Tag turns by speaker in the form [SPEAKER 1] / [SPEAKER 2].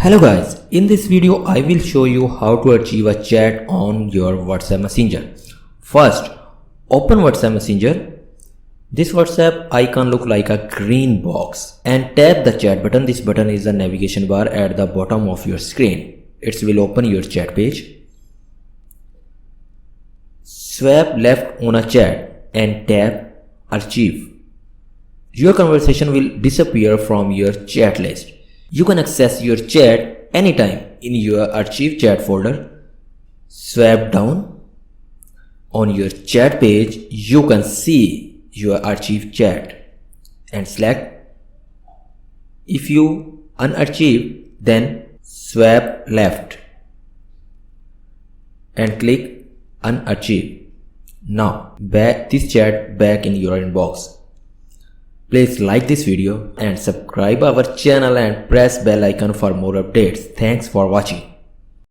[SPEAKER 1] Hello guys, in this video I will show you how to achieve a chat on your WhatsApp Messenger. First, open WhatsApp Messenger. This WhatsApp icon look like a green box and tap the chat button. This button is the navigation bar at the bottom of your screen. It will open your chat page. Swipe left on a chat and tap Archive. Your conversation will disappear from your chat list. You can access your chat anytime in your Archive chat folder. Swipe down. On your chat page, you can see your Archive chat and select. If you unarchive, then swipe left and click Unarchive. Now, back this chat back in your inbox. Please like this video and subscribe our channel and press bell icon for more updates. Thanks for watching.